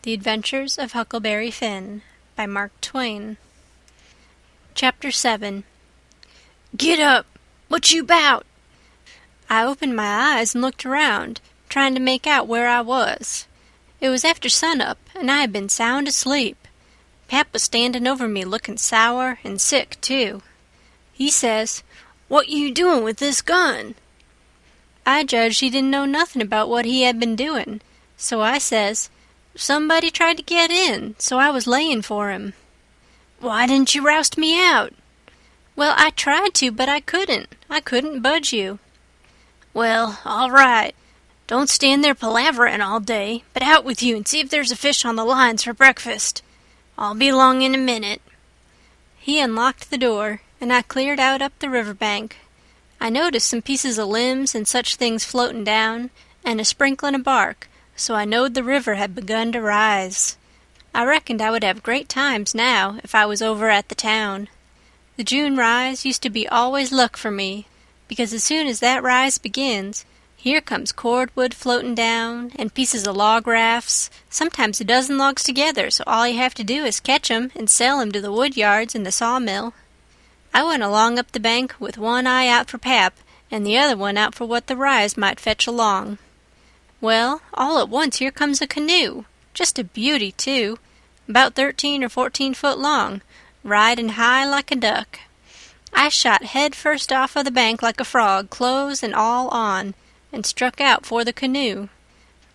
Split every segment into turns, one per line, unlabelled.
The Adventures of Huckleberry Finn by Mark Twain. Chapter 7. "Get up! What you 'bout?" I opened my eyes and looked around, trying to make out where I was. It was after sunup, and I had been sound asleep. Pap was standing over me looking sour and sick, too. He says, "What you doing with this gun?" I judged he didn't know nothing about what he had been doing, so I says, "Somebody tried to get in, so I was laying for him." "Why didn't you roust me out?" "Well, I tried to, but I couldn't. I couldn't budge you." "Well, all right. Don't stand there palavering all day, but out with you and see if there's a fish on the lines for breakfast. I'll be along in a minute." He unlocked the door, and I cleared out up the river bank. I noticed some pieces of limbs and such things floating down, and a sprinkling of bark, so I knowed the river had begun to rise. I reckoned I would have great times now if I was over at the town. The June rise used to be always luck for me, because as soon as that rise begins, here comes cordwood floating down, and pieces of log rafts, sometimes a dozen logs together, so all you have to do is catch 'em and sell 'em to the wood yards and the sawmill. I went along up the bank with one eye out for Pap, and the other one out for what the rise might fetch along. Well, all at once here comes a canoe, just a beauty, too, about 13 or 14 foot long, riding high like a duck. I shot head first off of the bank like a frog, clothes and all on, and struck out for the canoe.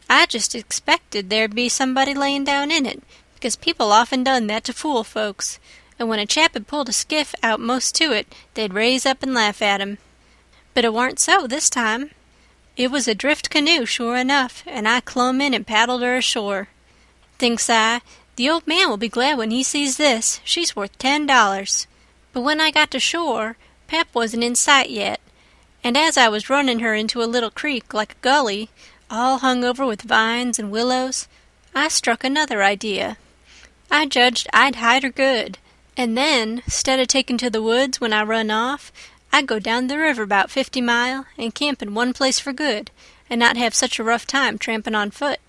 I just expected there'd be somebody layin' down in it, because people often done that to fool folks, and when a chap had pulled a skiff out most to it, they'd raise up and laugh at him. But it warn't so this time. It was a drift canoe, sure enough, and I clumb in and paddled her ashore. Thinks I, the old man will be glad when he sees this. She's worth $10. But when I got to shore, Pap wasn't in sight yet, and as I was running her into a little creek like a gully, all hung over with vines and willows, I struck another idea. I judged I'd hide her good, and then, 'stead of taking to the woods when I run off, I'd go down the river 'bout 50 mile and camp in one place for good, and not have such a rough time tramping on foot.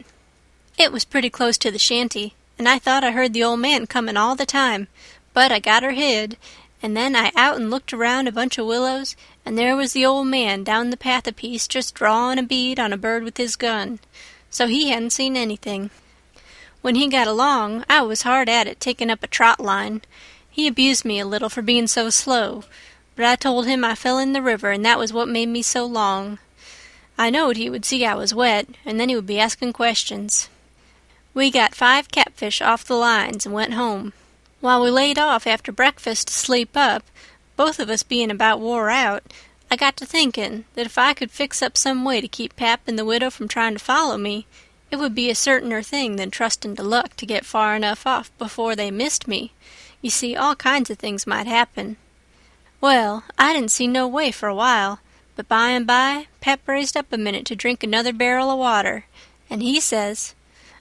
It was pretty close to the shanty, and I thought I heard the old man comin' all the time, but I got her hid, and then I out and looked around a bunch of willows, and there was the old man down the path a piece just drawin' a bead on a bird with his gun, so he hadn't seen anything. When he got along, I was hard at it taking up a trot line. He abused me a little for being so slow, but I told him I fell in the river, and that was what made me so long. I knowed he would see I was wet, and then he would be asking questions. We got 5 catfish off the lines and went home. While we laid off after breakfast to sleep up, both of us being about wore out, I got to thinking that if I could fix up some way to keep Pap and the widow from trying to follow me, it would be a certainer thing than trusting to luck to get far enough off before they missed me. You see, all kinds of things might happen. Well, I didn't see no way for a while, but by and by Pap raised up a minute to drink another barrel of water, and he says,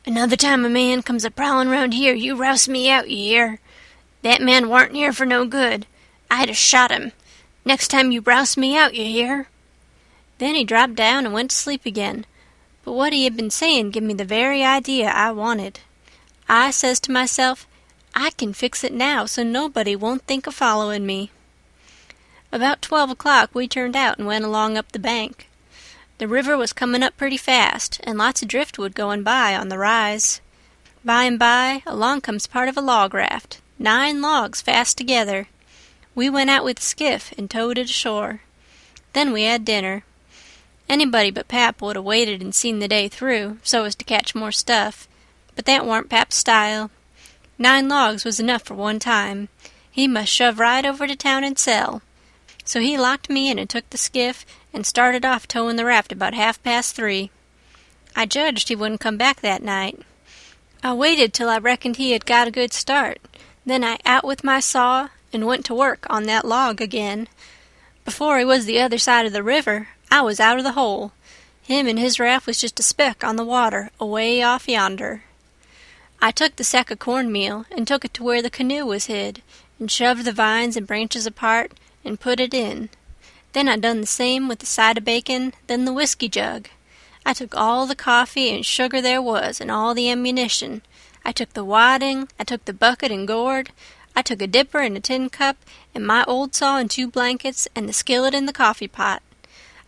"Another time a man comes a-prowlin' round here, you rouse me out, you hear? That man warn't here for no good. I'd a shot him. Next time you rouse me out, you hear?" Then he dropped down and went to sleep again, but what he had been saying give me the very idea I wanted. I says to myself, I can fix it now so nobody won't think of following me. About 12 o'clock we turned out and went along up the bank. The river was coming up pretty fast, and lots of driftwood going by on the rise. By and by, along comes part of a log raft, 9 logs fast together. We went out with the skiff and towed it ashore. Then we had dinner. Anybody but Pap would have waited and seen the day through, so as to catch more stuff, but that warn't Pap's style. 9 logs was enough for one time. He must shove right over to town and sell. So he locked me in and took the skiff and started off towing the raft about 3:30. I judged he wouldn't come back that night. I waited till I reckoned he had got a good start. Then I out with my saw and went to work on that log again. Before he was the other side of the river, I was out of the hole. Him and his raft was just a speck on the water away off yonder. I took the sack of cornmeal and took it to where the canoe was hid, and shoved the vines and branches apart and put it in. Then I done the same with the side of bacon, then the whiskey jug. I took all the coffee and sugar there was, and all the ammunition. I took the wadding, I took the bucket and gourd, I took a dipper and a tin cup, and my old saw and 2 blankets, and the skillet and the coffee pot.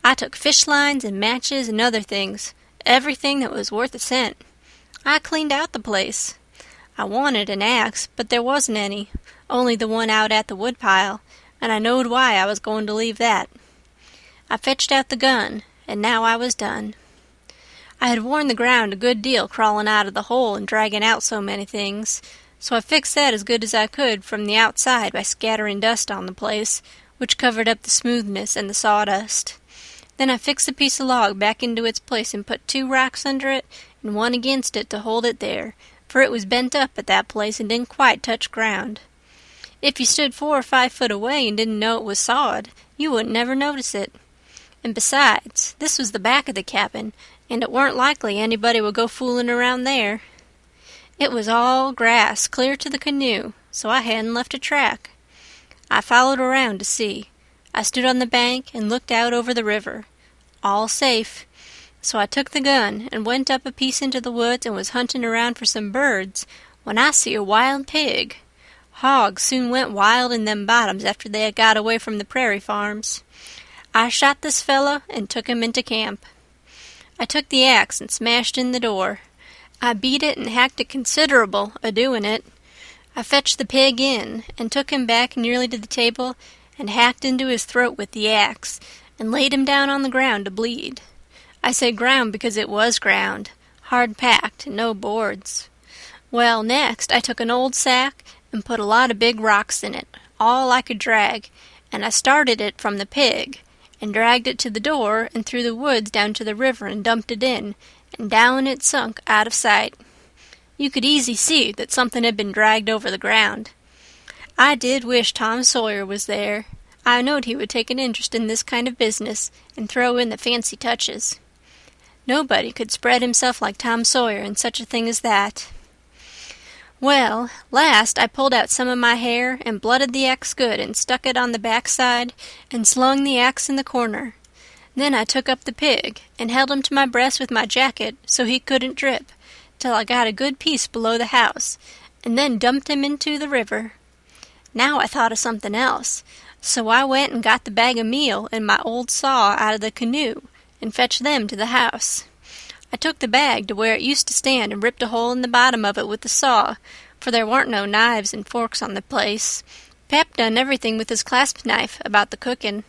I took fish lines and matches and other things, everything that was worth a cent. I cleaned out the place. I wanted an axe, but there wasn't any, only the one out at the woodpile, and I knowed why I was going to leave that. I fetched out the gun, and now I was done. I had worn the ground a good deal crawling out of the hole and dragging out so many things, so I fixed that as good as I could from the outside by scattering dust on the place, which covered up the smoothness and the sawdust. Then I fixed a piece of log back into its place and put 2 rocks under it and one against it to hold it there, for it was bent up at that place and didn't quite touch ground. If you stood 4 or 5 foot away and didn't know it was sawed, you wouldn't never notice it. And besides, this was the back of the cabin, and it weren't likely anybody would go fooling around there. It was all grass clear to the canoe, so I hadn't left a track. I followed around to see. I stood on the bank and looked out over the river. All safe. So I took the gun and went up a piece into the woods and was hunting around for some birds when I see a wild pig. Hogs soon went wild in them bottoms after they had got away from the prairie farms. I shot this fellow and took him into camp. I took the axe and smashed in the door. I beat it and hacked it considerable a-doing it. I fetched the pig in and took him back nearly to the table and hacked into his throat with the axe and laid him down on the ground to bleed. I say ground because it was ground, hard-packed and no boards. Well, next I took an old sack and put a lot of big rocks in it, all I could drag, and I started it from the pig, and dragged it to the door and through the woods down to the river and dumped it in, and down it sunk out of sight. You could easy see that something had been dragged over the ground. I did wish Tom Sawyer was there. I knowed he would take an interest in this kind of business and throw in the fancy touches. Nobody could spread himself like Tom Sawyer in such a thing as that. Well, last I pulled out some of my hair and blooded the axe good and stuck it on the backside and slung the axe in the corner. Then I took up the pig and held him to my breast with my jacket so he couldn't drip, till I got a good piece below the house, and then dumped him into the river. Now I thought of something else, so I went and got the bag of meal and my old saw out of the canoe and fetched them to the house. I took the bag to where it used to stand and ripped a hole in the bottom of it with the saw, for there weren't no knives and forks on the place. Pap done everything with his clasp knife about the cooking.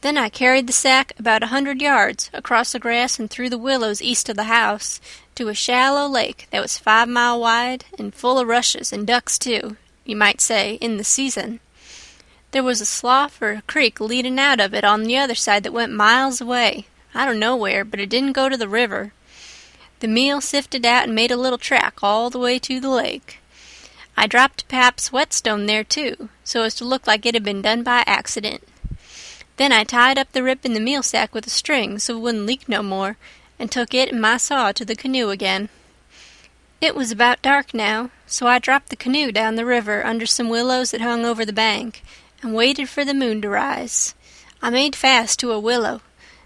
Then I carried the sack about 100 yards across the grass and through the willows east of the house to a shallow lake that was 5 miles wide and full of rushes and ducks too, you might say, in the season. There was a slough or a creek leading out of it on the other side that went miles away. I don't know where, but it didn't go to the river. The meal sifted out and made a little track all the way to the lake. I dropped Pap's whetstone there, too, so as to look like it had been done by accident. Then I tied up the rip in the meal sack with a string so it wouldn't leak no more, and took it and my saw to the canoe again. It was about dark now, so I dropped the canoe down the river under some willows that hung over the bank, and waited for the moon to rise. I made fast to a willow.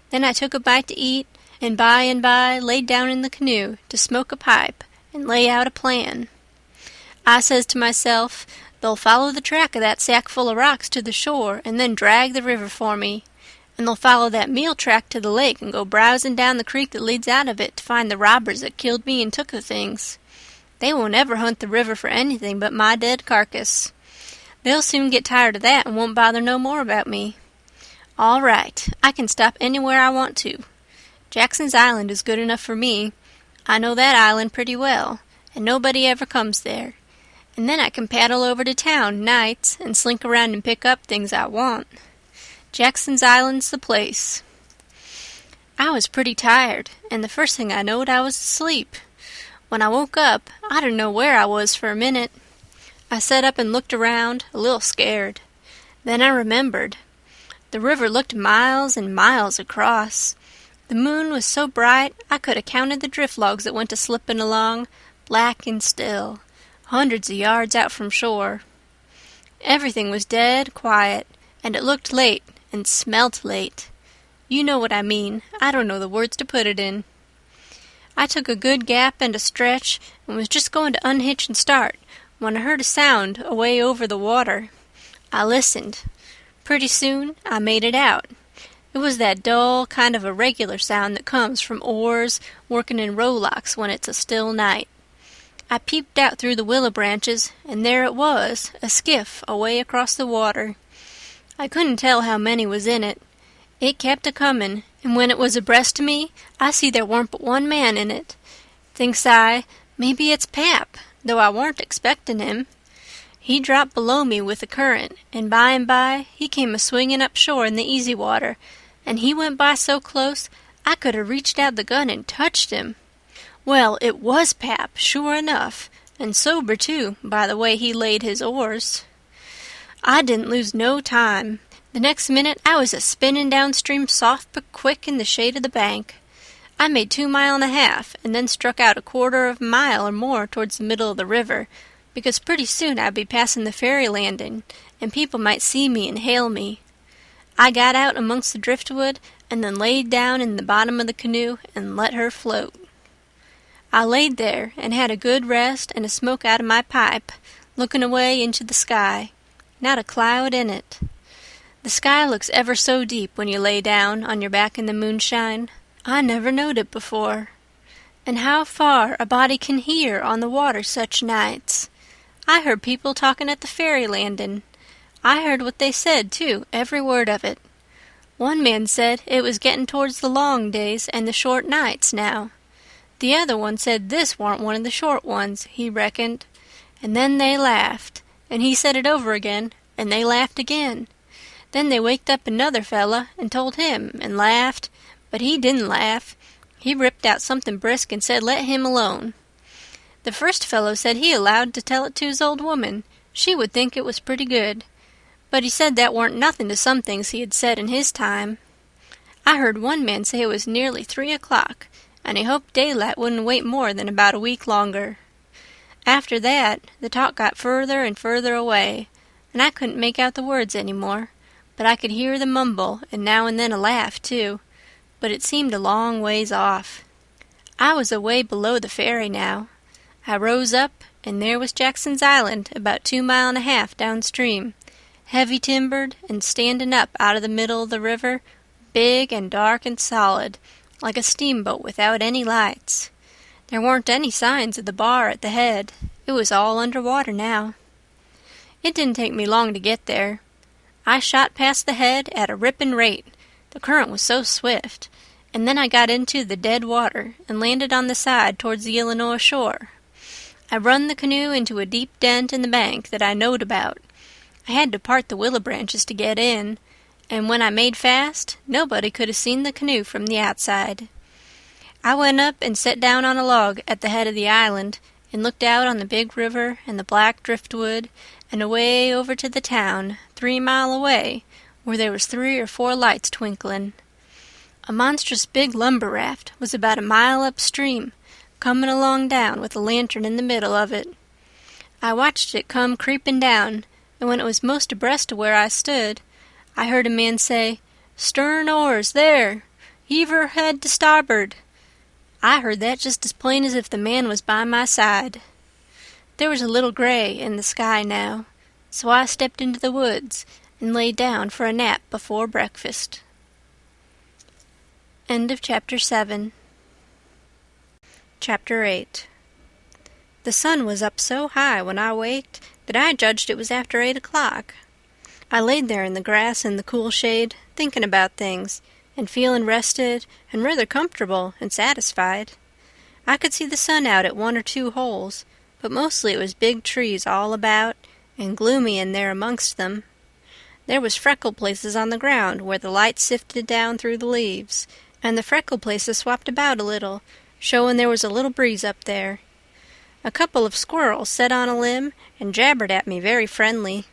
Then I took a bite to eat, and by laid down in the canoe to smoke a pipe and lay out a plan. I says to myself, they'll follow the track of that sack full of rocks to the shore and then drag the river for me, and they'll follow that meal track to the lake and go browsing down the creek that leads out of it to find the robbers that killed me and took the things. They won't ever hunt the river for anything but my dead carcass. They'll soon get tired of that and won't bother no more about me. All right, I can stop anywhere I want to. Jackson's Island is good enough for me. I know that island pretty well, and nobody ever comes there. And then I can paddle over to town nights and slink around and pick up things I want. Jackson's Island's the place. I was pretty tired, and the first thing I knowed I was asleep. When I woke up, I didn't know where I was for a minute. I sat up and looked around, a little scared. Then I remembered. The river looked miles and miles across. The moon was so bright I could have counted the drift logs that went a-slipping along, black and still, hundreds of yards out from shore. Everything was dead quiet, and it looked late and smelt late. You know what I mean. I don't know the words to put it in. I took a good gap and a stretch, and was just going to unhitch and start, when I heard a sound away over the water. I listened. Pretty soon I made it out. It was that dull, kind of a regular sound that comes from oars working in rowlocks when it's a still night. I peeped out through the willow branches, and there it was, a skiff away across the water. I couldn't tell how many was in it. It kept a-comin', and when it was abreast of me, I see there warn't but one man in it. Thinks I, maybe it's Pap, though I warn't expectin' him. He dropped below me with the current, and by he came a-swinging up shore in the easy water, and he went by so close I could have reached out the gun and touched him. Well, it was Pap, sure enough, and sober, too, by the way he laid his oars. I didn't lose no time. The next minute I was a-spinning downstream soft but quick in the shade of the bank. I made 2 miles and a half, and then struck out a quarter of a mile or more towards the middle of the river, because pretty soon I'd be passing the ferry landing, and people might see me and hail me. I got out amongst the driftwood, and then laid down in the bottom of the canoe and let her float. I laid there and had a good rest and a smoke out of my pipe, looking away into the sky. Not a cloud in it. The sky looks ever so deep when you lay down on your back in the moonshine. I never knowed it before. And how far a body can hear on the water such nights. I heard people talking at the ferry landing. I heard what they said, too, every word of it. One man said it was getting towards the long days and the short nights now. The other one said this warn't one of the short ones, he reckoned. And then they laughed, and he said it over again, and they laughed again. Then they waked up another fella and told him, and laughed, but he didn't laugh. He ripped out something brisk and said let him alone. The first fellow said he allowed to tell it to his old woman. She would think it was pretty good. But he said that warn't nothing to some things he had said in his time. I heard one man say it was nearly 3 o'clock, and he hoped daylight wouldn't wait more than about a week longer. After that, the talk got further and further away, and I couldn't make out the words any more, but I could hear the mumble, and now and then a laugh, too, but it seemed a long ways off. I was away below the ferry now. I rose up, and there was Jackson's Island, about 2 miles and a half downstream, heavy-timbered and standing up out of the middle of the river, big and dark and solid, like a steamboat without any lights. There weren't any signs of the bar at the head. It was all under water now. It didn't take me long to get there. I shot past the head at a ripping rate. The current was so swift, and then I got into the dead water and landed on the side towards the Illinois shore. I run the canoe into a deep dent in the bank that I knowed about. I had to part the willow branches to get in, and when I made fast, nobody could have seen the canoe from the outside. I went up and set down on a log at the head of the island and looked out on the big river and the black driftwood and away over to the town, 3 mile away, where there was 3 or 4 lights twinkling. A monstrous big lumber raft was about a mile upstream, coming along down with a lantern in the middle of it. I watched it come creeping down, and when it was most abreast of where I stood, I heard a man say, "Stern oars, there! Heave her head to starboard." I heard that just as plain as if the man was by my side. There was a little gray in the sky now, so I stepped into the woods and lay down for a nap before breakfast. End of Chapter 7. Chapter 8. The sun was up so high when I waked that I judged it was after 8 o'clock. I laid there in the grass in the cool shade, thinking about things, and feeling rested and rather comfortable and satisfied. I could see the sun out at 1 or 2 holes, but mostly it was big trees all about, and gloomy in there amongst them. There was freckled places on the ground where the light sifted down through the leaves, and the freckled places swapped about a little, showing there was a little breeze up there. A couple of squirrels set on a limb and jabbered at me very friendly.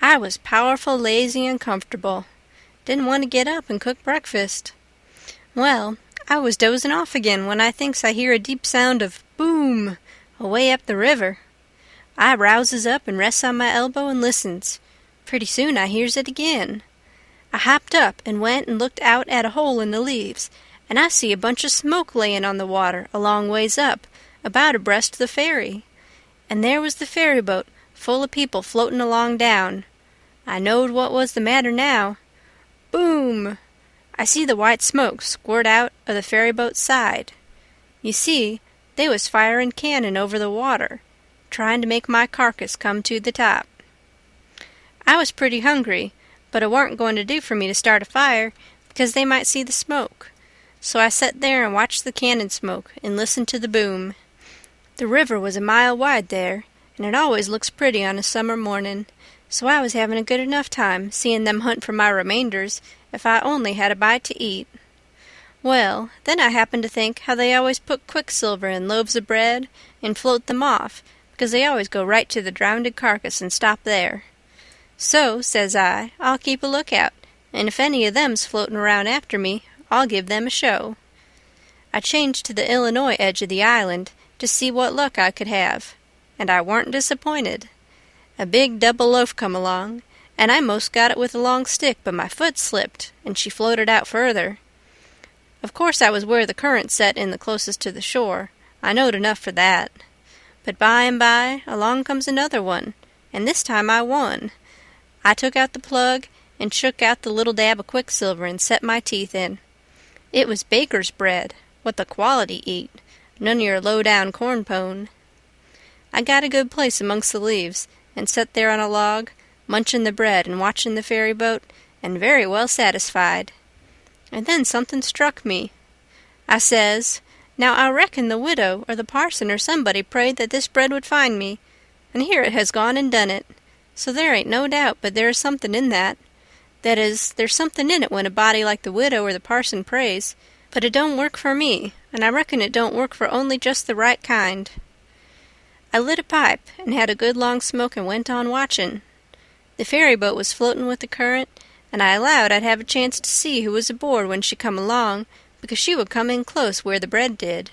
I was powerful lazy and comfortable. Didn't want to get up and cook breakfast. Well, I was dozing off again when I thinks I hear a deep sound of boom away up the river. I rouses up and rests on my elbow and listens. Pretty soon I hears it again. I hopped up and went and looked out at a hole in the leaves, and I see a bunch of smoke layin' on the water a long ways up, about abreast the ferry. And there was the ferry boat full of people floatin' along down. I knowed what was the matter now. Boom! I see the white smoke squirt out of the ferry boat's side. You see, they was firing cannon over the water, trying to make my carcass come to the top. I was pretty hungry, but it warn't going to do for me to start a fire, because they might see the smoke. So I set there and watched the cannon smoke and listened to the boom. The river was a mile wide there, and it always looks pretty on a summer morning, so I was having a good enough time seeing them hunt for my remainders if I only had a bite to eat. Well, then I happened to think how they always put quicksilver in loaves of bread and float them off, because they always go right to the drownded carcass and stop there. So, says I, I'll keep a lookout, and if any of them's floatin' around after me, I'll give them a show. I changed to the Illinois edge of the island to see what luck I could have, and I warn't disappointed. A big double loaf come along, and I most got it with a long stick, but my foot slipped, and she floated out further. Of course I was where the current set in the closest to the shore. I knowed enough for that. But by and by along comes another one, and this time I won. I took out the plug and shook out the little dab of quicksilver and set my teeth in. It was baker's bread, what the quality eat, none of your low-down corn pone. I got a good place amongst the leaves, and set there on a log, munchin' the bread and watchin' the ferry boat, and very well satisfied. And then something struck me. I says, now I reckon the widow or the parson or somebody prayed that this bread would find me, and here it has gone and done it. So there ain't no doubt but there is something in that. That is, there's something in it when a body like the widow or the parson prays, but it don't work for me, and I reckon it don't work for only just the right kind. I lit a pipe and had a good long smoke and went on watchin'. The ferry boat was floatin' with the current, and I allowed I'd have a chance to see who was aboard when she come along, because she would come in close where the bread did.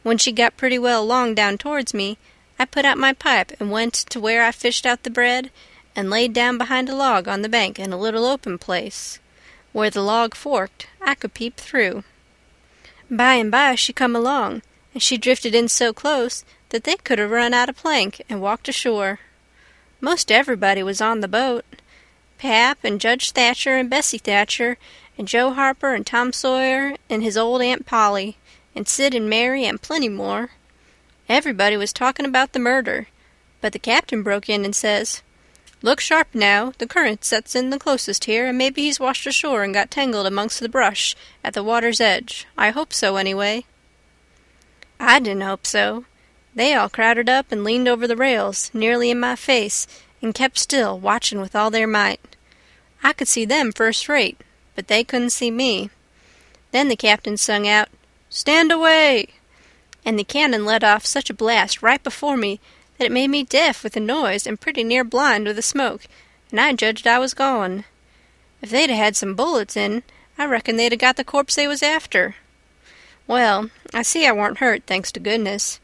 When she got pretty well along down towards me, I put out my pipe and went to where I fished out the bread and laid down behind a log on the bank in a little open place. Where the log forked, I could peep through. By and by she come along, and she drifted in so close that they could have run out a plank and walked ashore. Most everybody was on the boat. Pap and Judge Thatcher and Bessie Thatcher and Joe Harper and Tom Sawyer and his old Aunt Polly and Sid and Mary and plenty more. Everybody was talking about the murder, but the captain broke in and says, "Look sharp now, the current sets in the closest here, and maybe he's washed ashore and got tangled amongst the brush at the water's edge. I hope so, anyway." I didn't hope so. They all crowded up and leaned over the rails, nearly in my face, and kept still, watchin' with all their might. I could see them first rate, but they couldn't see me. Then the captain sung out, "Stand away!" and the cannon let off such a blast right before me that it made me deaf with the noise and pretty near blind with the smoke, and I judged I was gone. If they'd had some bullets in, I reckon they'd have got the corpse they was after. Well, I see I warn't hurt, thanks to goodness.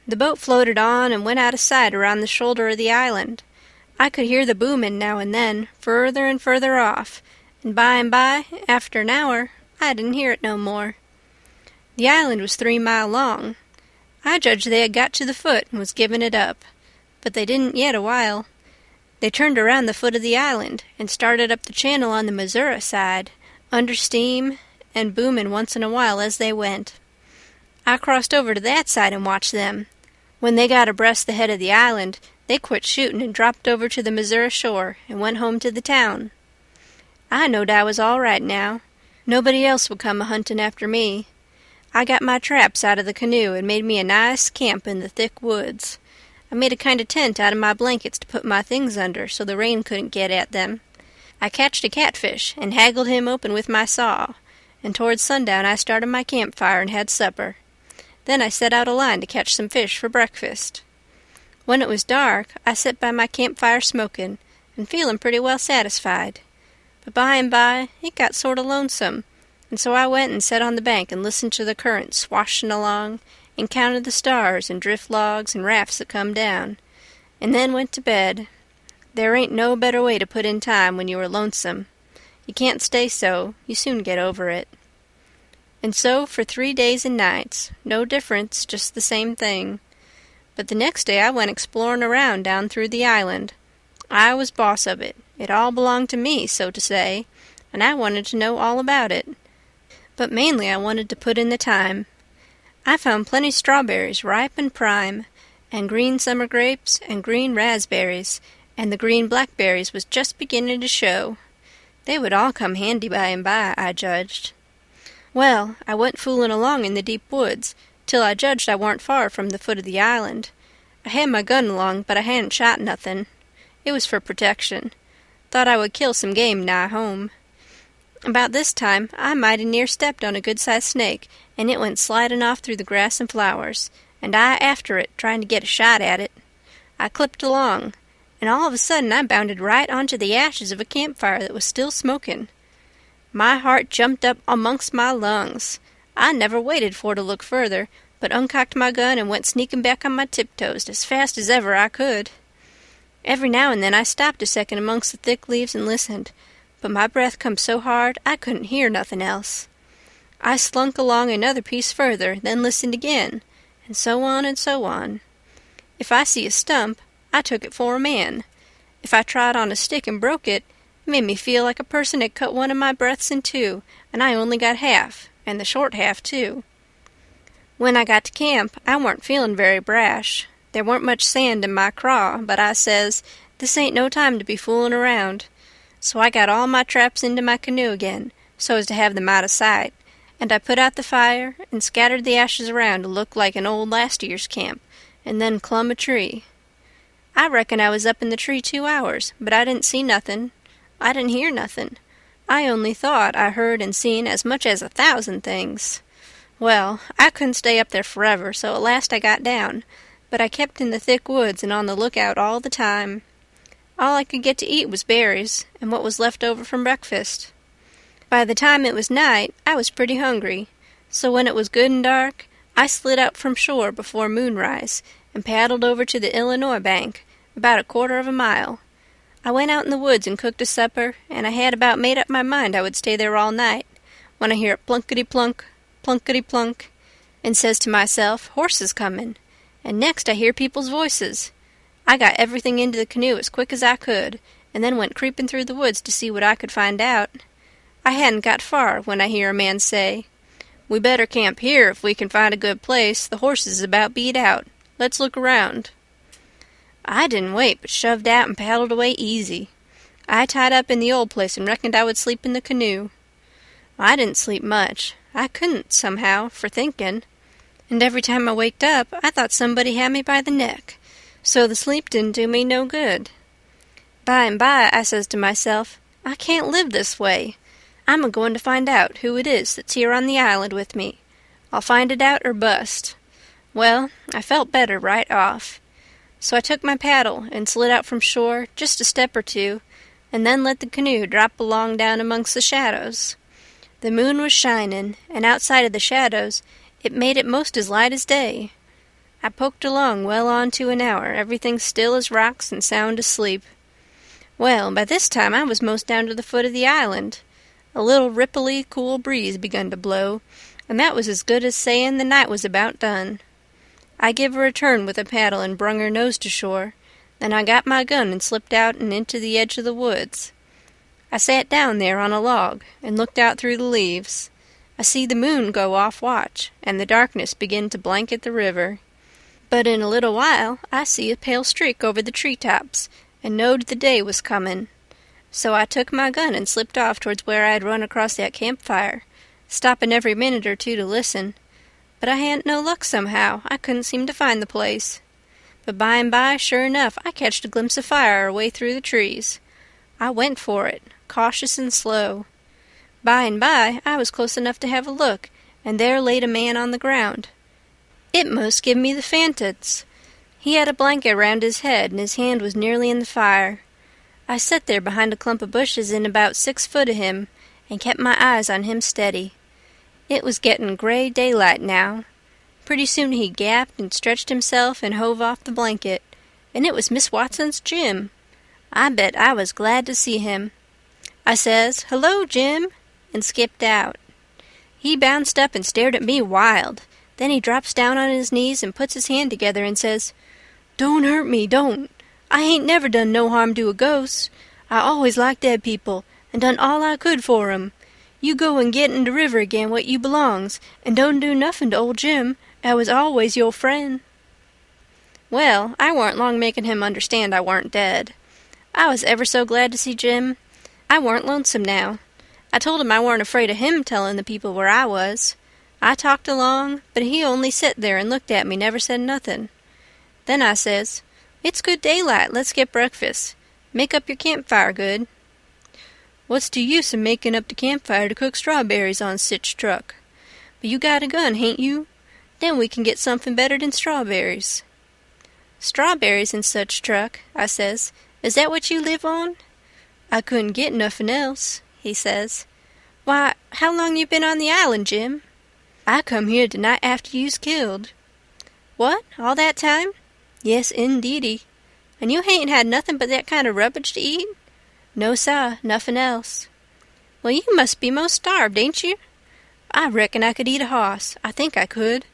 The boat floated on and went out of sight around the shoulder of the island. I could hear the boomin' now and then, further and further off, and by, after an hour, I didn't hear it no more. The island was 3 mile long. I judged they had got to the foot and was giving it up, but they didn't yet a while. They turned around the foot of the island and started up the channel on the Missouri side, under steam and boomin' once in a while as they went. I crossed over to that side and watched them. When they got abreast the head of the island, they quit shootin' and dropped over to the Missouri shore and went home to the town. I knowed I was all right now. Nobody else would come a-huntin' after me. I got my traps out of the canoe and made me a nice camp in the thick woods. I made a kind of tent out of my blankets to put my things under so the rain couldn't get at them. I catched a catfish and haggled him open with my saw, and towards sundown I started my campfire and had supper. Then I set out a line to catch some fish for breakfast. When it was dark, I set by my campfire smokin' and feelin' pretty well satisfied. But by and by it got sort of lonesome, and so I went and sat on the bank and listened to the current swashin' along and counted the stars and drift logs and rafts that come down, and then went to bed. There ain't no better way to put in time when you are lonesome. You can't stay so. You soon get over it. And so for 3 days and nights. No difference, just the same thing. But the next day I went exploring around down through the island. I was boss of it. It all belonged to me, so to say, and I wanted to know all about it. But mainly I wanted to put in the time. I found plenty strawberries ripe and prime, and green summer grapes, and green raspberries, and the green blackberries was just beginning to show. They would all come handy by and by, I judged. Well, I went fooling along in the deep woods, till I judged I warn't far from the foot of the island. I had my gun along, but I hadn't shot nothing. It was for protection. Thought I would kill some game nigh home. About this time I mighty near stepped on a good-sized snake, and it went sliding off through the grass and flowers, and I after it, trying to get a shot at it. I clipped along, and all of a sudden I bounded right onto the ashes of a campfire that was still smoking. My heart jumped up amongst my lungs. I never waited for to look further, but uncocked my gun and went sneaking back on my tiptoes as fast as ever I could. Every now and then I stopped a second amongst the thick leaves and listened, but my breath come so hard I couldn't hear nothing else. I slunk along another piece further, then listened again, and so on and so on. If I see a stump, I took it for a man. If I trod on a stick and broke it, it made me feel like a person had cut one of my breaths in two, and I only got half, and the short half, too. When I got to camp, I weren't feeling very brash. There weren't much sand in my craw, but I says, this ain't no time to be fooling around. So I got all my traps into my canoe again, so as to have them out of sight, and I put out the fire and scattered the ashes around to look like an old last year's camp, and then clumb a tree. I reckon I was up in the tree 2 hours, but I didn't see nothing. I didn't hear nothing. I only thought I heard and seen as much as 1,000 things. Well, I couldn't stay up there forever, so at last I got down, but I kept in the thick woods and on the lookout all the time. All I could get to eat was berries, and what was left over from breakfast. By the time it was night, I was pretty hungry, so when it was good and dark, I slid out from shore before moonrise and paddled over to the Illinois bank, about a 1/4 of a mile. I went out in the woods and cooked a supper, and I had about made up my mind I would stay there all night, when I hear plunkety-plunk, plunkety-plunk, and says to myself, horses comin', and next I hear people's voices. I got everything into the canoe as quick as I could, and then went creeping through the woods to see what I could find out. I hadn't got far when I hear a man say, "We better camp here if we can find a good place. The horses is about beat out. Let's look around." I didn't wait, but shoved out and paddled away easy. I tied up in the old place and reckoned I would sleep in the canoe. I didn't sleep much. I couldn't, somehow, for thinking. And every time I waked up, I thought somebody had me by the neck, so the sleep didn't do me no good. By and by, I says to myself, I can't live this way. I'm a-going to find out who it is that's here on the island with me. I'll find it out or bust. Well, I felt better right off. So I took my paddle and slid out from shore just a step or two, and then let the canoe drop along down amongst the shadows. The moon was shining, and outside of the shadows it made it most as light as day. I poked along well on to an hour, everything still as rocks and sound asleep. Well, by this time I was most down to the foot of the island. A little ripply, cool breeze begun to blow, and that was as good as sayin' the night was about done. I give her a turn with the paddle and brung her nose to shore. Then I got my gun and slipped out and into the edge of the woods. I sat down there on a log and looked out through the leaves. I see the moon go off watch, and the darkness begin to blanket the river. But in a little while I see a pale streak over the tree-tops, and knowed the day was comin'. So I took my gun and slipped off towards where I had run across that campfire, stopping every minute or two to listen. But I hadn't no luck somehow. I couldn't seem to find the place. But by and by, sure enough, I catched a glimpse of fire away through the trees. I went for it, cautious and slow. By and by, I was close enough to have a look, and there laid a man on the ground. It most give me the fantods. He had a blanket round his head, and his hand was nearly in the fire. I set there behind a clump of bushes in about 6 foot of him, and kept my eyes on him steady. It was getting gray daylight now. Pretty soon he gapped and stretched himself and hove off the blanket, and it was Miss Watson's Jim. I bet I was glad to see him. I says, "Hello, Jim," and skipped out. He bounced up and stared at me wild. Then he drops down on his knees and puts his hand together and says, "Don't hurt me, don't. I ain't never done no harm to a ghost. I always liked dead people, and done all I could for 'em. You go and get in the river again what you belongs, and don't do nothing to old Jim, I was always your friend." Well, I warn't long making him understand I warn't dead. I was ever so glad to see Jim. I warn't lonesome now. I told him I warn't afraid of him telling the people where I was. I talked along, but he only set there and looked at me, never said nothing. Then I says, "It's good daylight, let's get breakfast. Make up your campfire good." "What's the use of making up the campfire to cook strawberries on sich truck? But you got a gun, hain't you? Then we can get something better than strawberries." "Strawberries in such truck," I says. "Is that what you live on?" "I couldn't get nothing else," he says. "Why, how long you been on the island, Jim?" "I come here the night after you's killed." "What, all that time?" "Yes, indeedy." "And you hain't had nothing but that kind of rubbish to eat?" "No, sah, nothing else." "Well, you must be most starved, ain't you?" "I reckon I could eat a hoss. I think I could."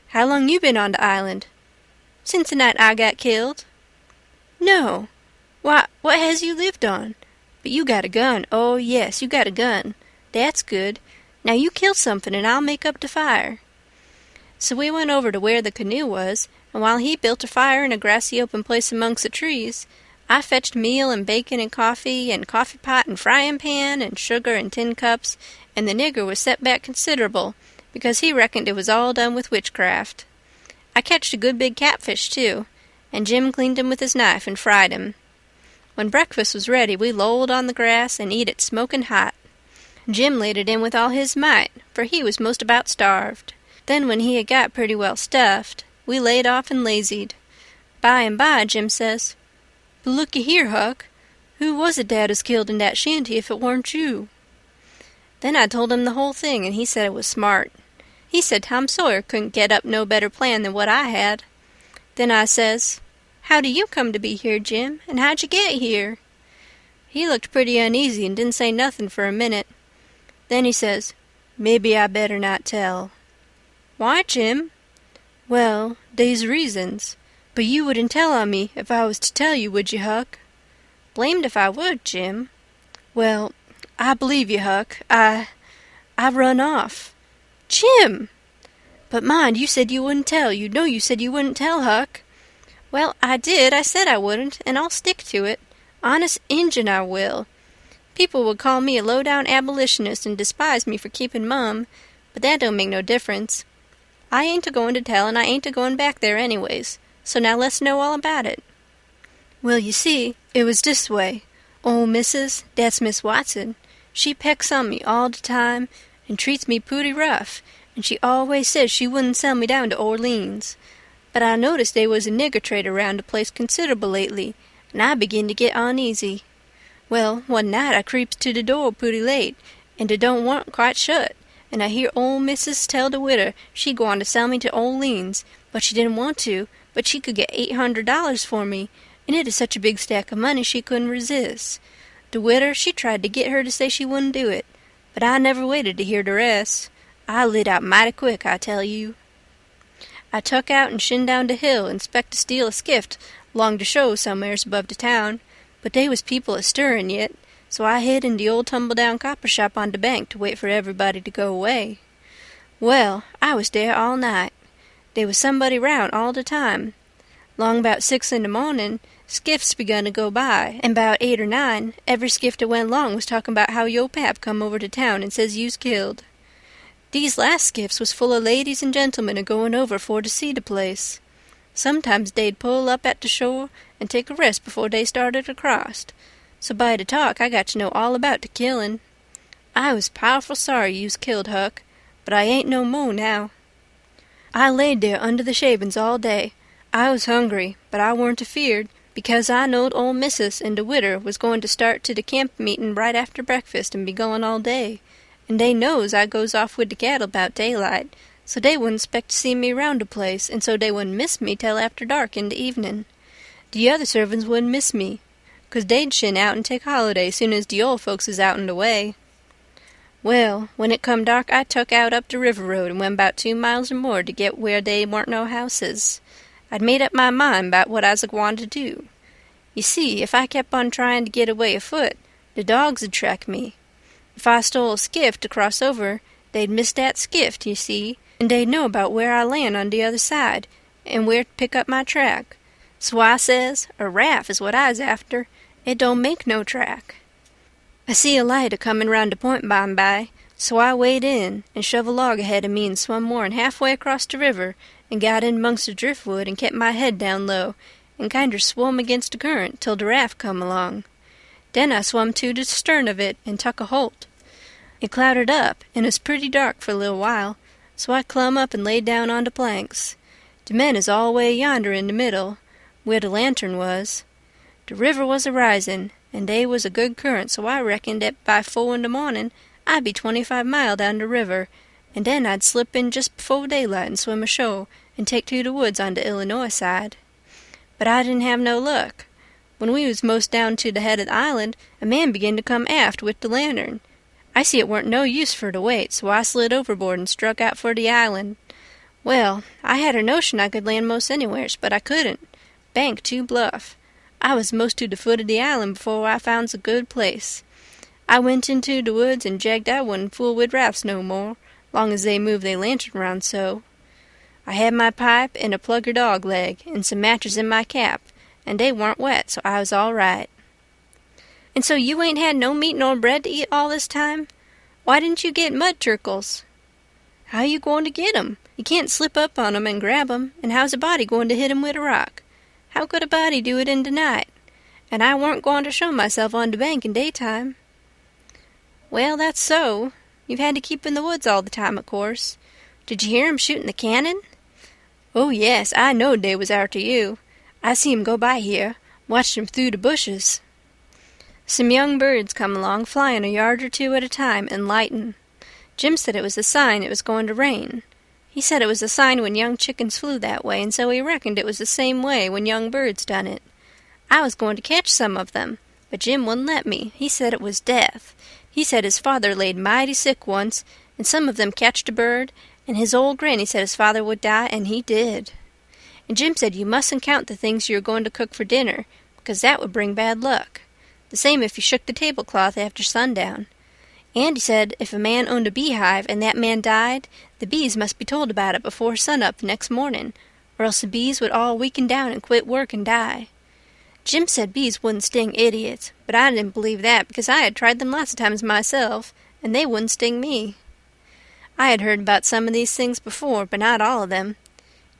"How long you been on the island?" "Since the night I got killed." "No! Why, what has you lived on? But you got a gun. Oh, yes, you got a gun. That's good. Now you kill something and I'll make up the fire." So we went over to where the canoe was, and while he built a fire in a grassy open place amongst the trees, I fetched meal and bacon and coffee pot and frying pan and sugar and tin cups, and the nigger was set back considerable, because he reckoned it was all done with witchcraft. I catched a good big catfish, too, and Jim cleaned him with his knife and fried him. When breakfast was ready, we lolled on the grass and eat it smoking hot. Jim laid it in with all his might, for he was most about starved. Then when he had got pretty well stuffed, we laid off and lazied. By and by, Jim says, "But looky here, Huck, who was it that was killed in that shanty if it warn't you?" Then I told him the whole thing, and he said it was smart. He said Tom Sawyer couldn't get up no better plan than what I had. Then I says, "How do you come to be here, Jim, and how'd you get here?" He looked pretty uneasy and didn't say nothing for a minute. Then he says, "Maybe I better not tell." "Why, Jim?" "Well, they's reasons. But you wouldn't tell on me if I was to tell you, would you, Huck?" "Blamed if I would, Jim." "Well, I believe you, Huck. I run off." "Jim!" "But mind, you said you wouldn't tell. You know you said you wouldn't tell, Huck." "Well, I did. I said I wouldn't, and I'll stick to it. Honest Injun, I will. People would call me a low-down abolitionist and despise me for keeping mum, but that don't make no difference. I ain't a-going to tell, and I ain't a-going back there anyways, so now let's know all about it." "Well, you see, it was this way. Ol' Missus, that's Miss Watson, she pecks on me all the time and treats me pooty rough, and she always says she wouldn't sell me down to Orleans. But I noticed they was a nigger trade around the place considerable lately, and I begin to get uneasy. Well, one night I creeps to the door pooty late, and it don't want quite shut, and I hear ol' Missus tell the widder she gwine to sell me to Orleans, but she didn't want to, but she could get $800 for me, and it is such a big stack of money she couldn't resist. The widder, she tried to get her to say she wouldn't do it, but I never waited to hear the rest. I lit out mighty quick, I tell you. I tuck out and shin down the hill and spect to steal a skift along the show somewheres above the town, but they was people a-stirring yet, so I hid in the old tumble-down copper shop on the bank to wait for everybody to go away. Well, I was there all night. There was somebody round all the time. 'Long about 6 in the morning, skiffs begun to go by, and 'bout 8 or 9, every skift that went along was talking about how yo' pap come over to town and says you's killed. These last skiffs was full of ladies and gentlemen a-going over for to see the place. Sometimes they'd pull up at the shore and take a rest before they started across. So by the talk I got to know all about the killing. I was powerful sorry you's killed, Huck, but I ain't no mo' now. I laid there under the shavings all day. I was hungry, but I weren't afeared, because I knowed ol' Missus and the widder was going to start to the camp meeting right after breakfast and be going all day, and they knows I goes off with the cattle 'bout daylight, so they wouldn't 'spect to see me round the place, and so they wouldn't miss me till after dark in the evening. The other servants wouldn't miss me, 'cause they'd shin out and take holiday soon as the old folks is out and away. Well, when it come dark, I tuck out up the river road and went 'bout 2 miles or more to get where they warn't no houses. I'd made up my mind 'bout what I's a-gwine to do. You see, if I kept on trying to get away afoot, the dogs 'd track me. If I stole a skiff to cross over, they'd miss that skiff, you see, and they'd know about where I land on the other side, and where to pick up my track. So I says, a raft is what I's after. It don't make no track. I see a light a-comin' round the point by, so I wade in and shove a log ahead of me and swum more'n halfway across the river and got in 'mongst the driftwood and kept my head down low and kinder swum against the current till the raft come along. Then I swum to the stern of it and tuck a holt. It clouded up and was pretty dark for a little while, so I clumb up and laid down on the planks. The men is all way yonder in the middle, where the lantern was. The river was a-risin', and they was a good current, so I reckoned that by 4 in the morning I'd be 25 mile down the river, and then I'd slip in just before daylight and swim ashore and take to the woods on the Illinois side. But I didn't have no luck. When we was most down to the head of the island, a man began to come aft with the lantern. I see it weren't no use for to wait, so I slid overboard and struck out for the island. Well, I had a notion I could land most anywheres, but I couldn't. Bank too bluff. I was most to the foot of the island before I found a good place. I went into the woods and jegged I wouldn't fool with rafts no more, long as they moved their lantern round so. I had my pipe and a plugger dog leg and some matches in my cap, and they warn't wet, so I was all right. And so you ain't had no meat nor bread to eat all this time? Why didn't you get mud turkles? How you going to get 'em? You can't slip up on 'em and grab 'em, and how's a body going to hit 'em with a rock? How could a body do it in the night? And I warn't going to show myself on the bank in daytime. Well, that's so. You've had to keep in the woods all the time, of course. Did you hear 'em shooting the cannon? Oh, yes, I knowed they was arter you. I see 'em go by here, watched 'em through the bushes. Some young birds come along, flying a yard or two at a time and lightin'. Jim said it was a sign it was going to rain. He said it was a sign when young chickens flew that way, and so he reckoned it was the same way when young birds done it. I was going to catch some of them, but Jim wouldn't let me. He said it was death. He said his father laid mighty sick once, and some of them catched a bird, and his old granny said his father would die, and he did. And Jim said you mustn't count the things you are going to cook for dinner, because that would bring bad luck. The same if you shook the tablecloth after sundown. And he said if a man owned a beehive and that man died, the bees must be told about it before sunup the next morning, or else the bees would all weaken down and quit work and die. Jim said bees wouldn't sting idiots, but I didn't believe that because I had tried them lots of times myself, and they wouldn't sting me. I had heard about some of these things before, but not all of them.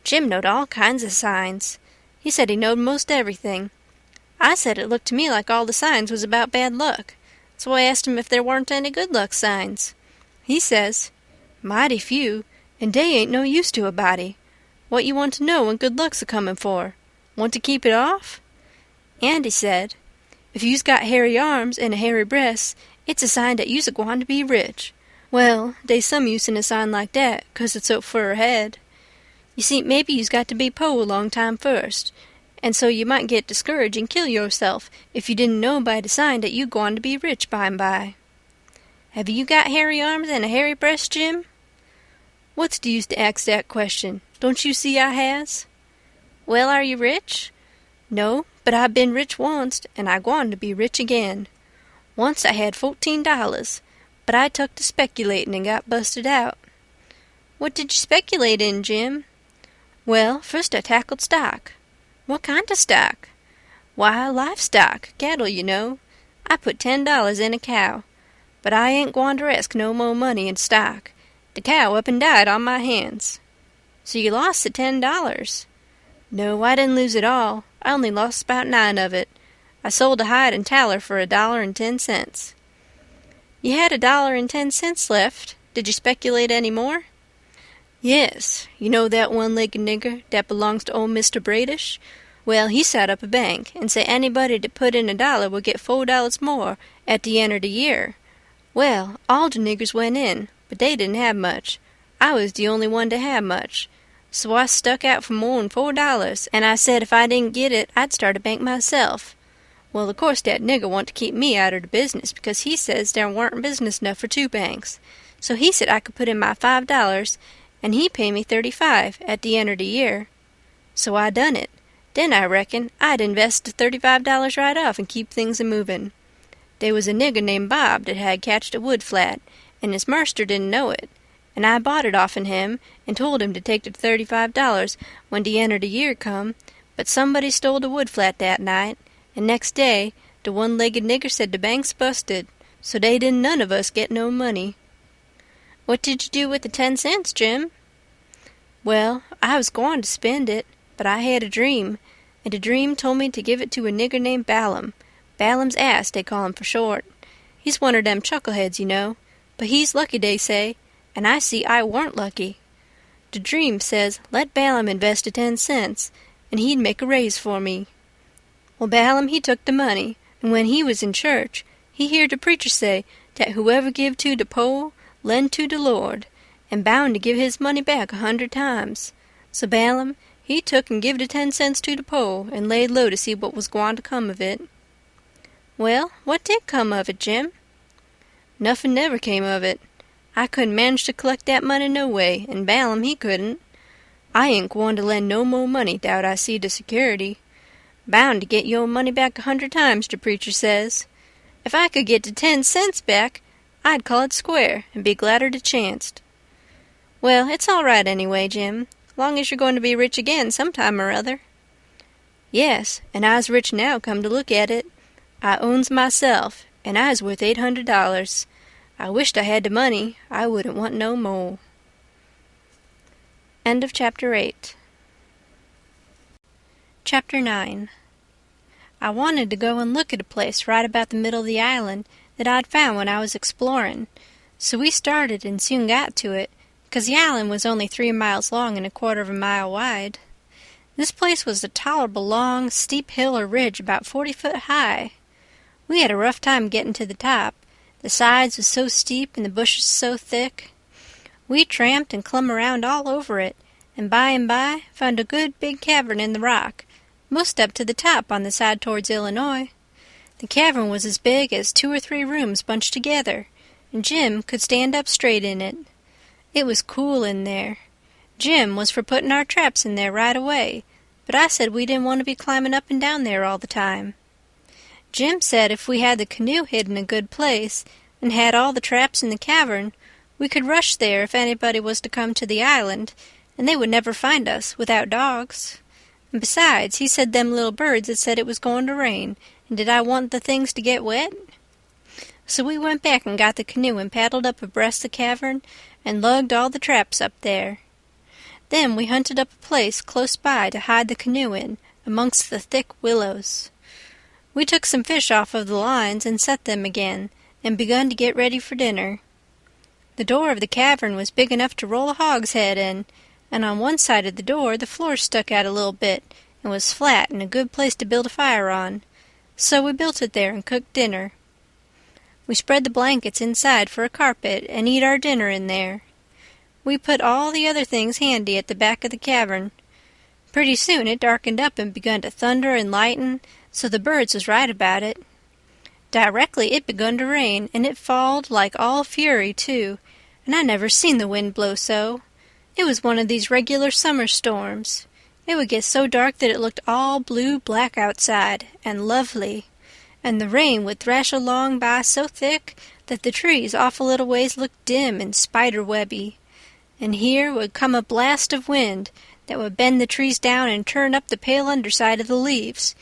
Jim knowed all kinds of signs. He said he knowed most everything. I said it looked to me like all the signs was about bad luck, so I asked him if there weren't any good luck signs. He says, mighty few, and they ain't no use to a body. What you want to know when good luck's a-comin' for? Want to keep it off? And he said, if you's got hairy arms and a hairy breast, it's a sign that you's a-gwine to be rich. Well, they's some use in a sign like that, 'cause it's so fur ahead. You see, maybe you's got to be po a long time first, and so you might get discouraged and kill yourself if you didn't know by the sign that you gwine to be rich by. Have you got hairy arms and a hairy breast, Jim? What's the use to ask that question? Don't you see I has? Well, are you rich? No, but I been rich once, and I gwine to be rich again. Once I had $14, but I took to speculating and got busted out. What did you speculate in, Jim? Well, first I tackled stock. What kind of stock? Why, livestock, cattle, you know. I put $10 in a cow, but I ain't gwine to risk no mo' money in stock. The cow up and died on my hands. So you lost the $10. No, I didn't lose it all. I only lost about 9 of it. I sold a hide and taller for $1.10. You had $1.10 left. Did you speculate any more? Yes, you know that one-legged nigger that belongs to old Mr. Bradish? Well, he set up a bank and say anybody that put in $1 would get $4 more at the end of the year. Well, all the niggers went in, but they didn't have much. I was the only one to have much. So I stuck out for more'n $4, and I said if I didn't get it, I'd start a bank myself. Well, of course dat nigger want to keep me out of the business because he says there warn't business enough for 2 banks. So he said I could put in my $5, and he pay me $35 at the end of the year. So I done it. Then I reckon I'd invest the $35 right off and keep things a-movin'. They was a nigger named Bob that had catched a wood flat, and his marster didn't know it, and I bought it off'n him and told him to take the $35 when the end of the year come, but somebody stole the wood flat that night, and next day the one-legged nigger said the bank's busted, so they didn't none of us get no money. What did you do with the 10 cents, Jim? Well, I was going to spend it, but I had a dream, and the dream told me to give it to a nigger named Balaam. Balaam's ass, they call him for short. He's one of them chuckleheads, you know, but he's lucky, they say, and I see I warn't lucky. The dream says let Balaam invest the 10 cents, and he'd make a raise for me. Well, Balaam, he took the money, and when he was in church, he heard the preacher say that whoever give to the poor, lend to the Lord, and bound to give his money back 100 times. So Balaam, he took and give the 10 cents to the poor, and laid low to see what was gwine to come of it. Well, what did come of it, Jim? Nuffin never came of it. I couldn't manage to collect that money no way, and Balaam he couldn't. I ain't gwine to lend no more money thout I see the security. Bound to get your money back 100 times, the preacher says. If I could get the 10 cents back, I'd call it square, and be gladder to chanced. Well, it's all right anyway, Jim, long as you're going to be rich again sometime or other. Yes, and I's rich now, come to look at it. I owns myself, and I's worth $800. I wished I had the money. I wouldn't want no more. End of Chapter 8. Chapter 9. I wanted to go and look at a place right about the middle of the island that I'd found when I was exploring, so we started and soon got to it, 'cause the island was only 3 miles long and 1/4 of a mile wide. This place was a tolerable long, steep hill or ridge about 40 foot high. We had a rough time getting to the top. The sides was so steep and the bushes so thick. We tramped and clumb around all over it, and by found a good big cavern in the rock, most up to the top on the side towards Illinois. The cavern was as big as 2 or 3 rooms bunched together, and Jim could stand up straight in it. It was cool in there. Jim was for putting our traps in there right away, but I said we didn't want to be climbing up and down there all the time. Jim said if we had the canoe hid in a good place and had all the traps in the cavern, we could rush there if anybody was to come to the island, and they would never find us without dogs. And besides, he said them little birds had said it was going to rain, and did I want the things to get wet? So we went back and got the canoe and paddled up abreast the cavern and lugged all the traps up there. Then we hunted up a place close by to hide the canoe in, amongst the thick willows. We took some fish off of the lines and set them again, and begun to get ready for dinner. The door of the cavern was big enough to roll a hogshead in, and on one side of the door the floor stuck out a little bit and was flat and a good place to build a fire on. So we built it there and cooked dinner. We spread the blankets inside for a carpet and eat our dinner in there. We put all the other things handy at the back of the cavern. Pretty soon it darkened up and begun to thunder and lighten, so the birds was right about it. Directly it begun to rain, and it falled like all fury, too, and I never seen the wind blow so. It was one of these regular summer storms. It would get so dark that it looked all blue-black outside, and lovely, and the rain would thrash along by so thick that the trees off a little ways looked dim and spider-webby, and here would come a blast of wind that would bend the trees down and turn up the pale underside of the leaves,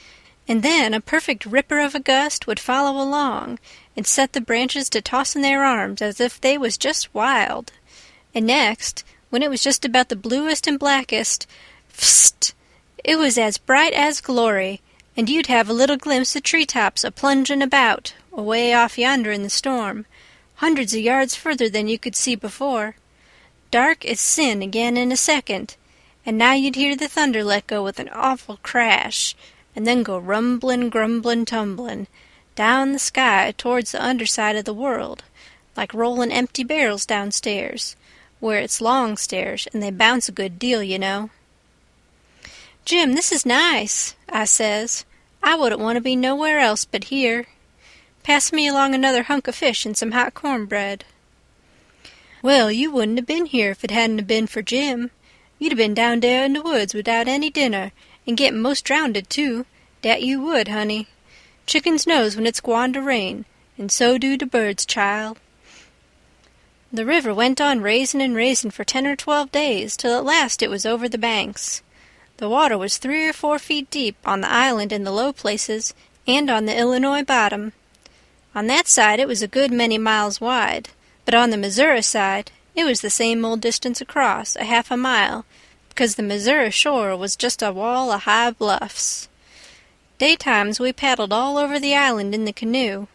and then a perfect ripper of a gust would follow along and set the branches to tossin' their arms as if they was just wild. And next, when it was just about the bluest and blackest, psst! It was as bright as glory, and you'd have a little glimpse of tree-tops a-plungin' about, away off yonder in the storm, hundreds of yards further than you could see before. Dark as sin again in a second, and now you'd hear the thunder let go with an awful crash, and then go rumblin', grumblin', tumblin' down the sky towards the underside of the world, like rollin' empty barrels downstairs, where it's long stairs, and they bounce a good deal, you know. "Jim, this is nice," I says. I wouldn't want to be nowhere else but here. Pass me along another hunk of fish and some hot cornbread." "Well, you wouldn't have been here if it hadn't have been for Jim. You'd have been down there in the woods without any dinner, and getting most drownded, too. Dat you would, honey. Chickens knows when it's gwine to rain, and so do the birds, child." The river went on raisin' and raisin' for 10 or 12 days, till at last it was over the banks. The water was 3 or 4 feet deep on the island in the low places, and on the Illinois bottom. On that side it was a good many miles wide, but on the Missouri side it was the same old distance across, a half a mile, because the Missouri shore was just a wall of high bluffs. Daytimes we paddled all over the island in the canoe.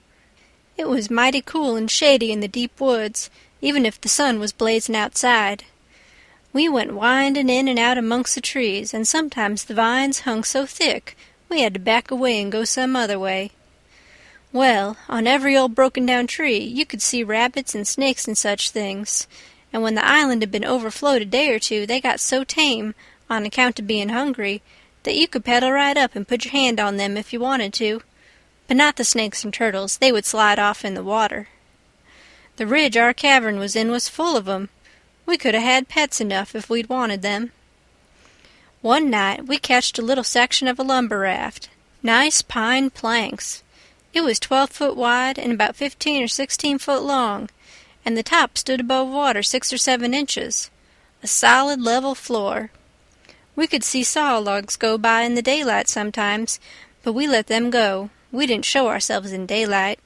It was mighty cool and shady in the deep woods, even if the sun was blazing outside. We went winding in and out amongst the trees, and sometimes the vines hung so thick we had to back away and go some other way. Well, on every old broken-down tree you could see rabbits and snakes and such things, and when the island had been overflowed a day or two they got so tame, on account of being hungry, that you could paddle right up and put your hand on them if you wanted to. But not the snakes and turtles, they would slide off in the water. The ridge our cavern was in was full of 'em. We could 'a' had pets enough if we'd wanted them. One night we catched a little section of a lumber raft, nice pine planks. It was 12 foot wide and about 15 or 16 foot long, and the top stood above water 6 or 7 inches, a solid level floor. We could see saw logs go by in the daylight sometimes, but we let them go. We didn't show ourselves in daylight.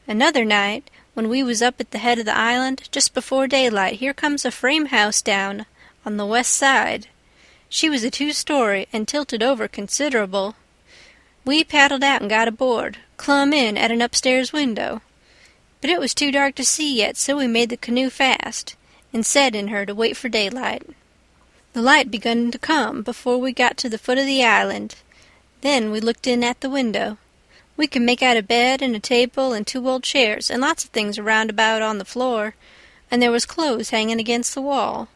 Another night, when we was up at the head of the island, just before daylight, here comes a frame house down on the west side. She was a 2-story and tilted over considerable. We paddled out and got aboard, clumb in at an upstairs window. But it was too dark to see yet, so we made the canoe fast, and set in her to wait for daylight. The light begun to come before we got to the foot of the island. Then we looked in at the window. We could make out a bed and a table and 2 old chairs and lots of things around about on the floor, and there was clothes hanging against the wall.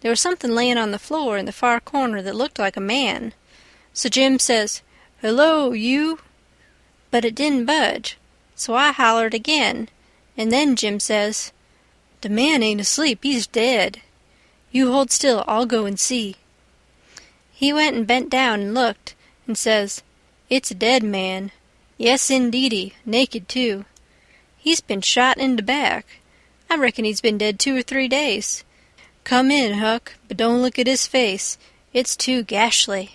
There was something laying on the floor in the far corner that looked like a man. So Jim says, "Hello, you!" But it didn't budge, so I hollered again, and then Jim says, "The man ain't asleep, he's dead. You hold still, I'll go and see." He went and bent down and looked, and says, "It's a dead man. Yes, indeedy, naked, too. He's been shot in the back. I reckon he's been dead 2 or 3 days. Come in, Huck, but don't look at his face. It's too gashly."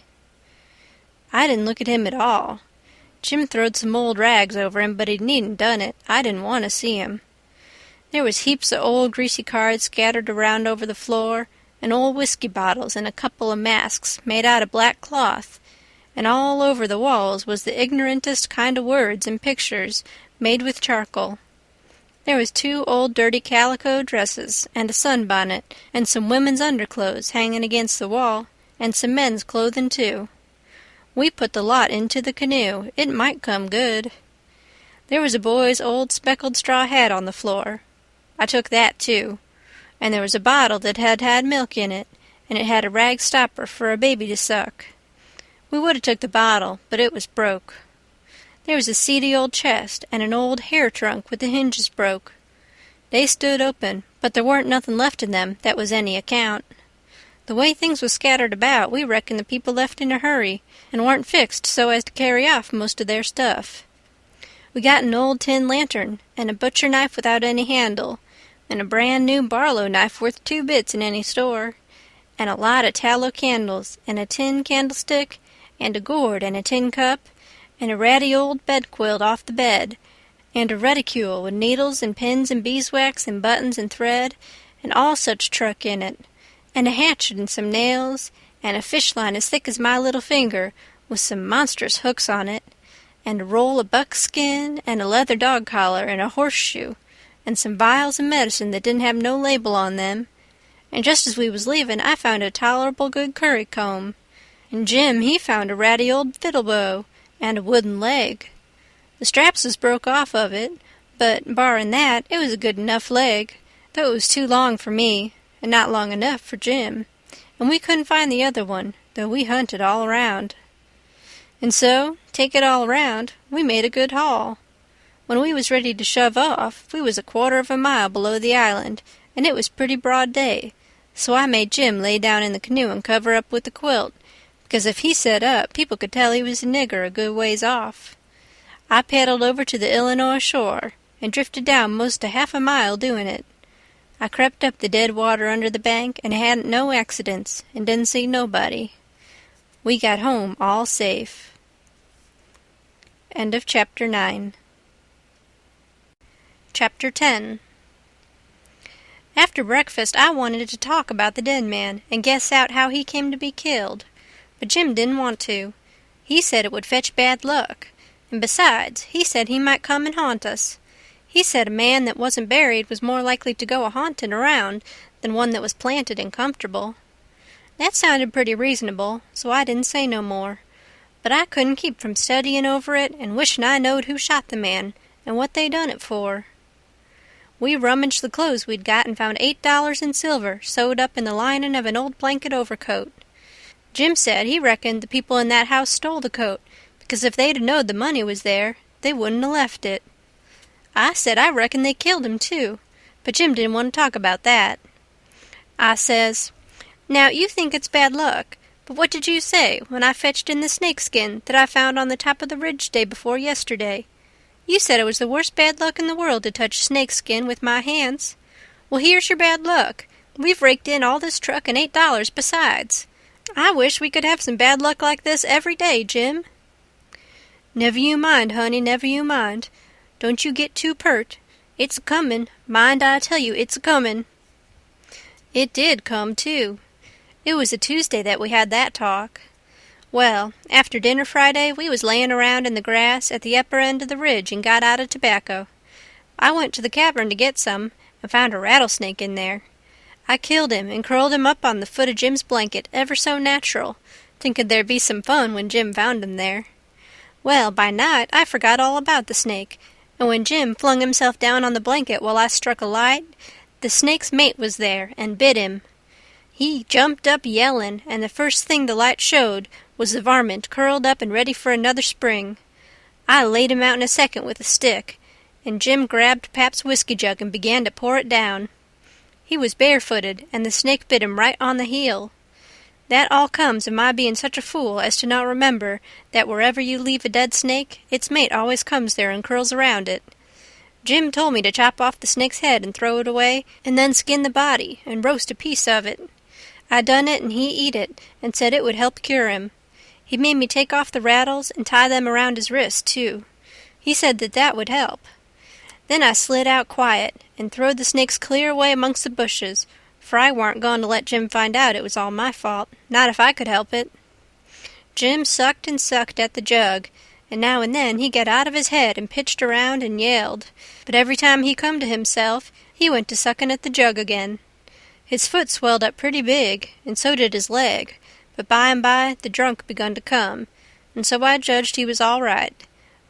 I didn't look at him at all. Jim throwed some old rags over him, but he needn't done it. I didn't want to see him. There was heaps of old greasy cards scattered around over the floor, and old whiskey bottles and a couple of masks made out of black cloth, and all over the walls was the ignorantest kind of words and pictures made with charcoal. There was 2 old dirty calico dresses and a sunbonnet and some women's underclothes hanging against the wall, and some men's clothing, too. We put the lot into the canoe. It might come good. There was a boy's old speckled straw hat on the floor. I took that, too. And there was a bottle that had had milk in it, and it had a rag stopper for a baby to suck. We would have took the bottle, but it was broke. There was a seedy old chest and an old hair trunk with the hinges broke. They stood open, but there weren't nothing left in them that was any account. The way things was scattered about, we reckoned the people left in a hurry, and weren't fixed so as to carry off most of their stuff. We got an old tin lantern, and a butcher knife without any handle, and a brand-new Barlow knife worth 2 bits in any store, and a lot of tallow candles, and a tin candlestick, and a gourd and a tin cup, and a ratty old bedquilt off the bed, and a reticule with needles and pins and beeswax and buttons and thread, and all such truck in it, and a hatchet and some nails, and a fish line as thick as my little finger, with some monstrous hooks on it, and a roll of buckskin, and a leather dog collar, and a horseshoe, and some vials of medicine that didn't have no label on them, and just as we was leaving I found a tolerable good curry comb, and Jim he found a ratty old fiddle bow, and a wooden leg. The straps was broke off of it, but, barring that, it was a good enough leg, though it was too long for me, and not long enough for Jim, and we couldn't find the other one, though we hunted all around. And so, take it all round, we made a good haul. When we was ready to shove off, we was a quarter of a mile below the island, and it was pretty broad day, so I made Jim lay down in the canoe and cover up with the quilt, because if he set up, people could tell he was a nigger a good ways off. I paddled over to the Illinois shore, and drifted down most a half a mile doing it. I crept up the dead water under the bank, and hadn't no accidents, and didn't see nobody. We got home all safe. End of Chapter 9. Chapter 10. After breakfast I wanted to talk about the dead man, and guess out how he came to be killed. But Jim didn't want to. He said it would fetch bad luck, and besides, he said he might come and haunt us. He said a man that wasn't buried was more likely to go a-haunting around than one that was planted and comfortable. That sounded pretty reasonable, so I didn't say no more. But I couldn't keep from studying over it and wishing I knowed who shot the man and what they done it for. We rummaged the clothes we'd got and found $8 in silver sewed up in the lining of an old blanket overcoat. Jim said he reckoned the people in that house stole the coat, because if they'd knowed the money was there, they wouldn't have left it. I said I reckoned they killed him, too, but Jim didn't want to talk about that. I says, "Now, you think it's bad luck, but what did you say when I fetched in the snakeskin that I found on the top of the ridge day before yesterday? You said it was the worst bad luck in the world to touch snakeskin with my hands. Well, here's your bad luck. We've raked in all this truck and $8 besides. I wish we could have some bad luck like this every day, Jim." "Never you mind, honey, never you mind. Don't you get too pert. It's a-comin'. Mind I tell you, it's a-comin'." It did come, too. It was a Tuesday that we had that talk. Well, after dinner Friday, we was layin' around in the grass at the upper end of the ridge and got out of tobacco. I went to the cavern to get some and found a rattlesnake in there. I killed him and curled him up on the foot of Jim's blanket ever so natural, thinking there'd be some fun when Jim found him there. Well, by night I forgot all about the snake, and when Jim flung himself down on the blanket while I struck a light, the snake's mate was there and bit him. He jumped up yellin', and the first thing the light showed was the varmint curled up and ready for another spring. I laid him out in a second with a stick, and Jim grabbed Pap's whiskey jug and began to pour it down. He was barefooted, and the snake bit him right on the heel. That all comes of my being such a fool as to not remember that wherever you leave a dead snake, its mate always comes there and curls around it. Jim told me to chop off the snake's head and throw it away, and then skin the body and roast a piece of it. I done it, and he eat it, and said it would help cure him. He made me take off the rattles and tie them around his wrist, too. He said that would help. Then I slid out quiet and throwed the snakes clear away amongst the bushes, for I warn't going to let Jim find out it was all my fault, not if I could help it. Jim sucked and sucked at the jug, and now and then he got out of his head and pitched around and yelled, but every time he come to himself, he went to sucking at the jug again. His foot swelled up pretty big, and so did his leg, but by and by the drunk begun to come, and so I judged he was all right,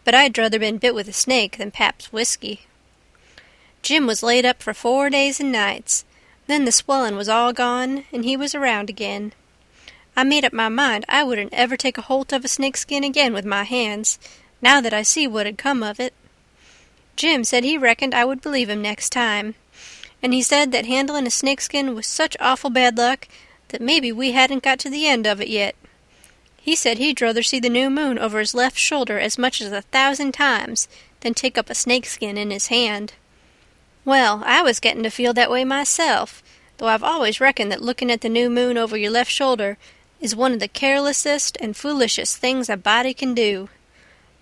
but I'd druther been bit with a snake than Pap's whiskey. Jim was laid up for 4 days and nights. Then the swellin' was all gone, and he was around again. I made up my mind I wouldn't ever take a holt of a snakeskin again with my hands, now that I see what had come of it. Jim said he reckoned I would believe him next time, and he said that handling a snakeskin was such awful bad luck that maybe we hadn't got to the end of it yet. He said he'd druther see the new moon over his left shoulder as much as 1,000 times than take up a snakeskin in his hand. Well, I was getting to feel that way myself, though I've always reckoned that looking at the new moon over your left shoulder is one of the carelessest and foolishest things a body can do.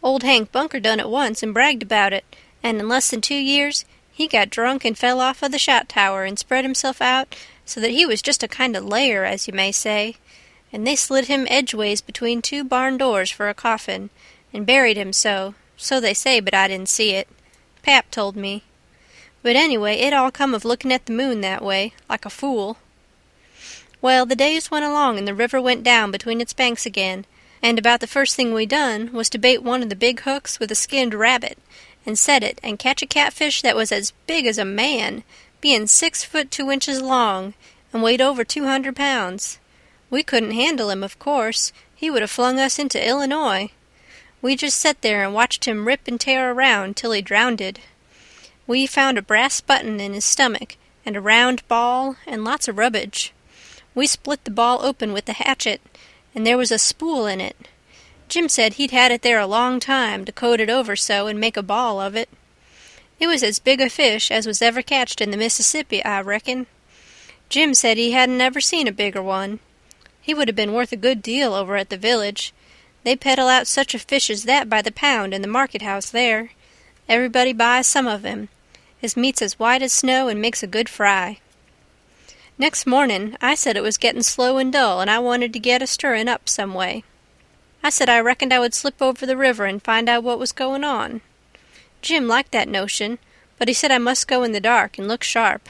Old Hank Bunker done it once and bragged about it, and in less than 2 years he got drunk and fell off of the shot tower and spread himself out so that he was just a kind of layer, as you may say, and they slid him edgeways between 2 barn doors for a coffin, and buried him so they say, but I didn't see it. Pap told me. But anyway, it all come of looking at the moon that way, like a fool. Well, the days went along and the river went down between its banks again, and about the first thing we done was to bait one of the big hooks with a skinned rabbit, and set it and catch a catfish that was as big as a man, being 6 foot 2 inches long, and weighed over 200 pounds. We couldn't handle him, of course, he would have flung us into Illinois. We just set there and watched him rip and tear around till he drownded. We found a brass button in his stomach, and a round ball, and lots of rubbage. We split the ball open with the hatchet, and there was a spool in it. Jim said he'd had it there a long time to coat it over so and make a ball of it. It was as big a fish as was ever catched in the Mississippi, I reckon. Jim said he hadn't ever seen a bigger one. He would have been worth a good deal over at the village. They peddle out such a fish as that by the pound in the market-house there. Everybody buys some of him. His meat's as white as snow and makes a good fry. Next morning I said it was getting slow and dull and I wanted to get a stirring up some way. I said I reckoned I would slip over the river and find out what was going on. Jim liked that notion, but he said I must go in the dark and look sharp.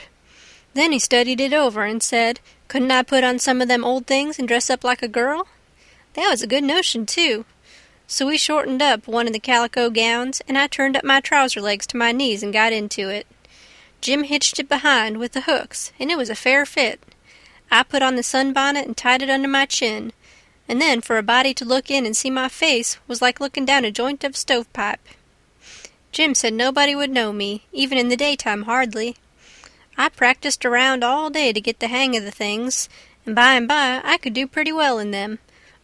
Then he studied it over and said, couldn't I put on some of them old things and dress up like a girl? That was a good notion, too. So we shortened up one of the calico gowns, and I turned up my trouser legs to my knees and got into it. Jim hitched it behind with the hooks, and it was a fair fit. I put on the sunbonnet and tied it under my chin, and then for a body to look in and see my face was like looking down a joint of stovepipe. Jim said nobody would know me, even in the daytime hardly. I practiced around all day to get the hang of the things, and by I could do pretty well in them.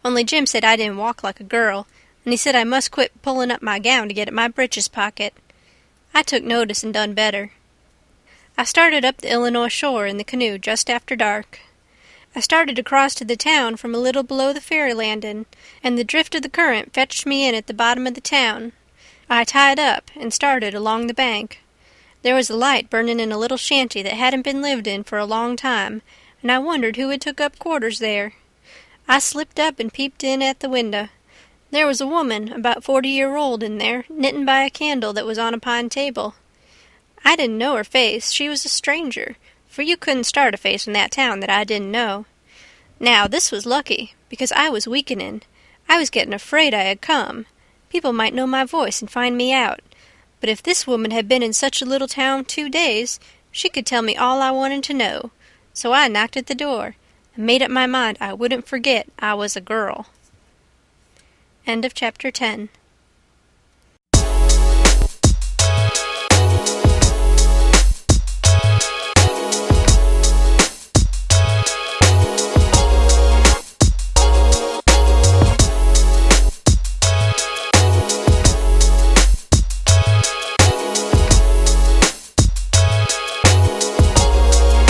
Only Jim said I didn't walk like a girl, and he said I must quit pulling up my gown to get at my breeches pocket. I took notice and done better. I started up the Illinois shore in the canoe just after dark. I started across to the town from a little below the ferry landing, and the drift of the current fetched me in at the bottom of the town. I tied up and started along the bank. There was a light burning in a little shanty that hadn't been lived in for a long time, and I wondered who had took up quarters there. I slipped up and peeped in at the window. There was a woman, about 40-year-old, in there, knitting by a candle that was on a pine table. I didn't know her face. She was a stranger, for you couldn't start a face in that town that I didn't know. Now, this was lucky, because I was weakening. I was getting afraid I had come. People might know my voice and find me out. But if this woman had been in such a little town 2 days, she could tell me all I wanted to know. So I knocked at the door, and made up my mind I wouldn't forget I was a girl. End of chapter 10.